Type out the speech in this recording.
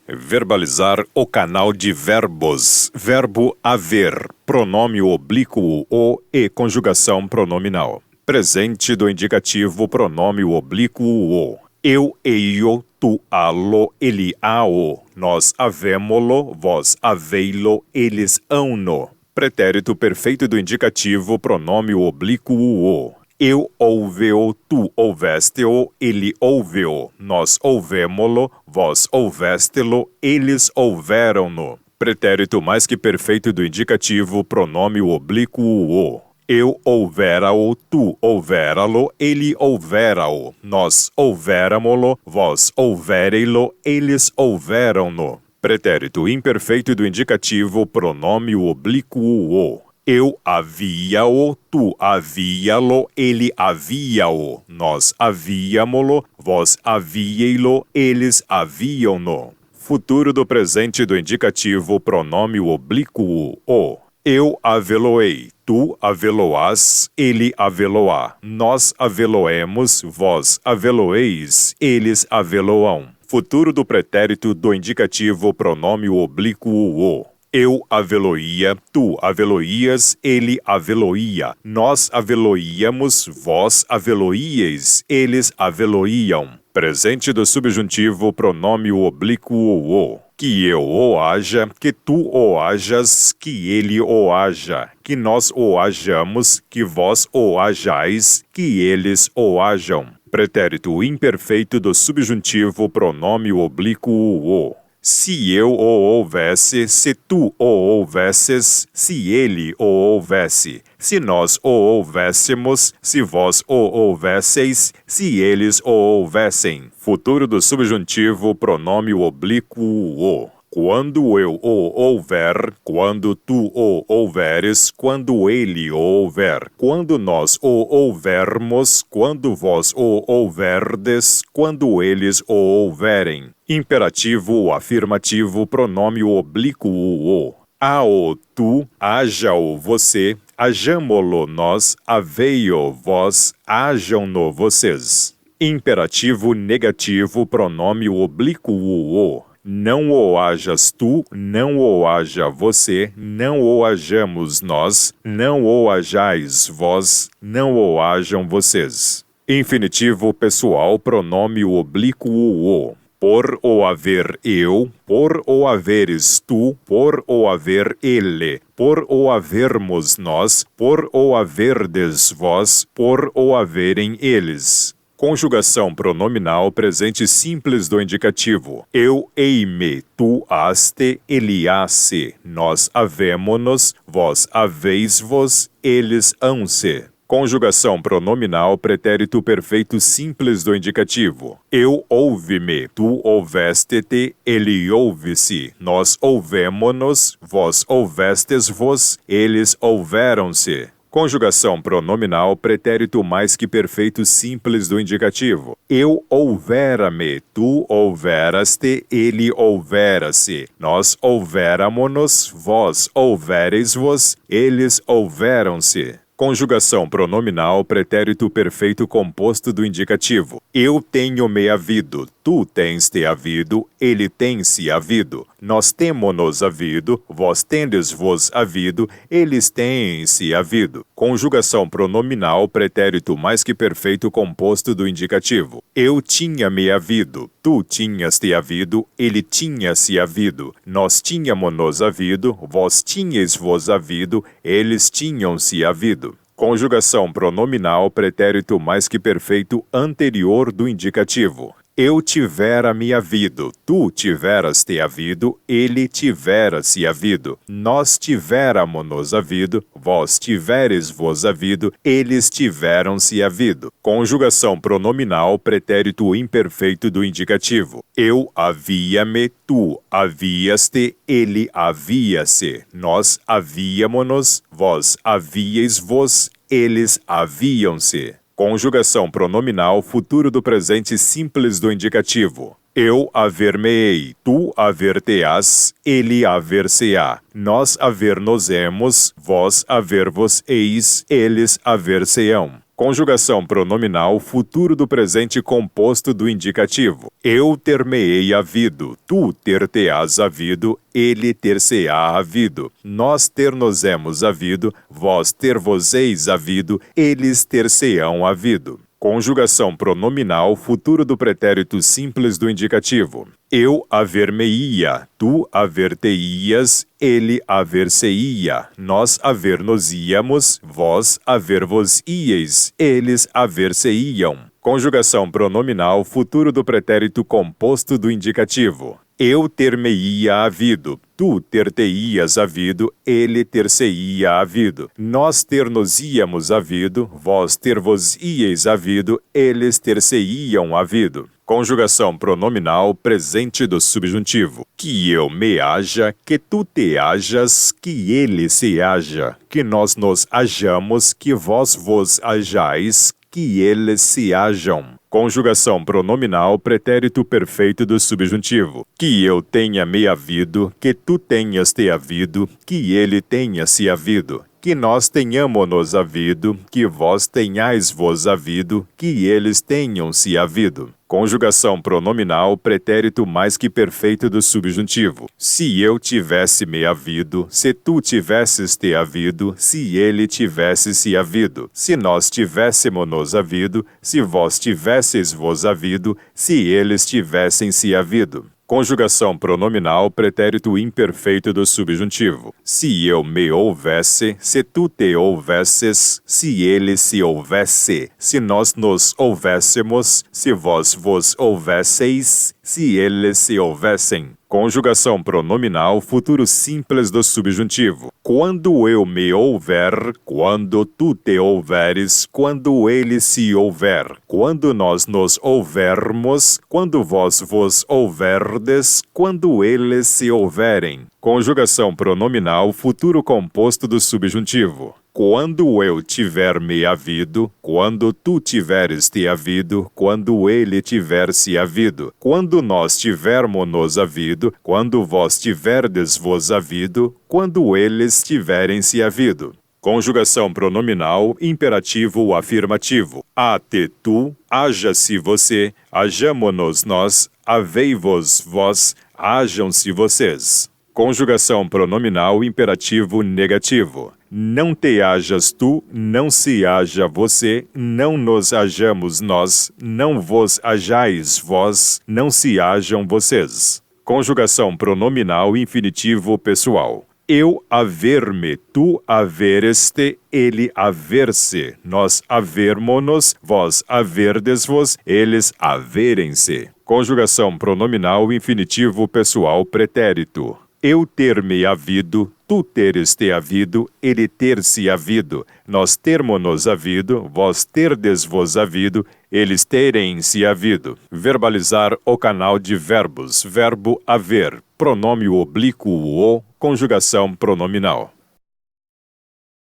Verbalizar o canal de verbos. Verbo haver, pronome oblíquo o e conjugação pronominal. Presente do indicativo, pronome oblíquo o. Eu, eio, tu, alo, ele, ao. Nós havemo-lo, vós havei-lo, eles hão-no. Pretérito perfeito do indicativo, pronome oblíquo o. Eu ouve-o, tu ouveste-o, ele ouve-o. Nós ouvemo-lo, vós ouveste-lo, eles houveram-no. Pretérito mais que perfeito do indicativo, pronome oblíquo o. Eu houvera-o, tu houvera-lo, ele houvera-o. Nós houvéramo-lo, vós houverei-lo, eles houveram-no. Pretérito imperfeito do indicativo, pronome oblíquo o. Eu havia-o, tu havia-lo, ele havia-o. Nós havíamo-lo, vós havíei-lo, eles haviam-no. Futuro do presente do indicativo, pronome oblíquo o. Eu havê-lo-ei, tu havê-lo-ás, ele havê-lo-á. Nós havê-lo-emos, vós havê-lo-eis, eles havê-lo-ão. Futuro do pretérito do indicativo, pronome oblíquo o. Eu havê-lo-ia, tu havê-lo-ias, ele havê-lo-ia. Nós havê-lo-íamos, vós havê-lo-íeis, eles havê-lo-iam. Presente do subjuntivo, pronome oblíquo o. Que eu o haja, que tu o hajas, que ele o haja, que nós o hajamos, que vós o hajais, que eles o hajam. Pretérito imperfeito do subjuntivo, pronome oblíquo o. Se eu o houvesse, se tu o houvesses, se ele o houvesse, se nós o houvéssemos, se vós o houvesseis, se eles o houvessem. Futuro do subjuntivo, pronome oblíquo o. Quando eu o houver, quando tu o houveres, quando ele o houver, quando nós o houvermos, quando vós o houverdes, quando eles o houverem. Imperativo afirmativo, pronome oblíquo o. A-o tu, haja-o você, hajamo-lo nós, havei-o vós, hajam-no vocês. Imperativo negativo, pronome oblíquo o. Não o hajas tu, não o haja você, não o hajamos nós, não o hajais vós, não o hajam vocês. Infinitivo pessoal, pronome oblíquo o. Por o haver eu, por o haveres tu, por o haver ele, por o havermos nós, por o haverdes vós, por o haverem eles. Conjugação pronominal presente simples do indicativo. Eu hei-me, tu haste, ele haste, nós havemo-nos, vós haveis-vos, eles hão-se. Conjugação pronominal pretérito perfeito simples do indicativo. Eu ouve-me, tu ouveste-te, ele ouve-se, nós ouvemo-nos, vós ouvestes-vos, eles houveram-se. Conjugação pronominal pretérito mais que perfeito simples do indicativo. Eu houvera-me, tu houveras-te, ele houvera-se, nós houvéramo-nos, vós houvereis-vos, eles houveram-se. Conjugação pronominal pretérito perfeito composto do indicativo. Eu tenho-me havido, tu tens-te havido, ele tem-se havido, nós temo-nos havido, vós tendes-vos havido, eles têm-se havido. Conjugação pronominal pretérito mais que perfeito composto do indicativo. Eu tinha-me havido, tu tinhas-te havido, ele tinha-se havido, nós tínhamos-nos havido, vós tinhais-vos havido, eles tinham-se havido. Conjugação pronominal pretérito mais que perfeito anterior do indicativo. Eu tivera-me havido, tu tiveras-te havido, ele tivera-se havido, nós tivéramos-nos havido, vós tiveres-vos havido, eles tiveram-se havido. Conjugação pronominal pretérito imperfeito do indicativo. Eu havia-me, tu havias-te, ele havia-se, nós havíamo-nos, vós havíeis-vos, eles haviam-se. Conjugação pronominal futuro do presente simples do indicativo. Eu haver-me-ei, tu haver-te-ás, ele haver-se-á. Nós haver-nos-emos, vós haver-vos-eis, eles haver-se-ão. Conjugação pronominal, futuro do presente composto do indicativo. Eu ter-me-ei havido, tu ter-te-ás havido, ele ter-se-á havido, nós ter-nos-emos havido, vós ter-vos-eis havido, eles ter-se-ão havido. Conjugação pronominal, futuro do pretérito simples do indicativo. Eu haver-me-ia, tu haver-te-ias, ele haver-se-ia, nós haver-nos-íamos, vós haver-vos-íeis, eles haver-se-iam. Conjugação pronominal, futuro do pretérito composto do indicativo. Eu ter-me-ia havido, tu ter-te-ias havido, ele ter-se-ia havido, nós ter-nos-íamos havido, vós ter-vos-íeis havido, eles ter-se-iam havido. Conjugação pronominal, presente do subjuntivo. Que eu me haja, que tu te hajas, que ele se haja, que nós nos hajamos, que vós vos hajais, que eles se hajam. Conjugação pronominal, pretérito perfeito do subjuntivo. Que eu tenha me havido, que tu tenhas te havido, que ele tenha se havido. Que nós tenhamo-nos havido, que vós tenhais vos havido, que eles tenham se havido. Conjugação pronominal, pretérito mais que perfeito do subjuntivo. Se eu tivesse me havido, se tu tivesses te havido, se ele tivesse se havido, se nós tivéssemos-nos havido, se vós tivesseis vos havido, se eles tivessem se havido. Conjugação pronominal, pretérito imperfeito do subjuntivo. Se eu me houvesse, se tu te houvesses, se ele se houvesse, se nós nos houvéssemos, se vós vos houvesseis, se eles se houvessem. Conjugação pronominal, futuro simples do subjuntivo. Quando eu me houver, quando tu te houveres, quando ele se houver, quando nós nos houvermos, quando vós vos houverdes, quando eles se houverem. Conjugação pronominal, futuro composto do subjuntivo. Quando eu tiver me havido, quando tu tiveres te havido, quando ele tiver se havido, quando nós tivermos-nos havido, quando vós tiverdes vos havido, quando eles tiverem se havido. Conjugação pronominal, imperativo afirmativo. A-te tu, haja-se você, hajamo-nos nós, havei-vos vós, hajam-se vocês. Conjugação pronominal, imperativo negativo. Não te hajas tu, não se haja você, não nos hajamos nós, não vos hajais vós, não se hajam vocês. Conjugação pronominal infinitivo pessoal. Eu haver-me, tu haveres-te, ele haver-se, nós havermo-nos, vós haverdes-vos, eles haverem-se. Conjugação pronominal infinitivo pessoal pretérito. Eu ter-me havido, tu teres te havido, ele ter-se havido, nós termo-nos havido, vós terdes-vos havido, eles terem-se havido. Verbalizar o canal de verbos. Verbo haver. Pronome oblíquo o, conjugação pronominal.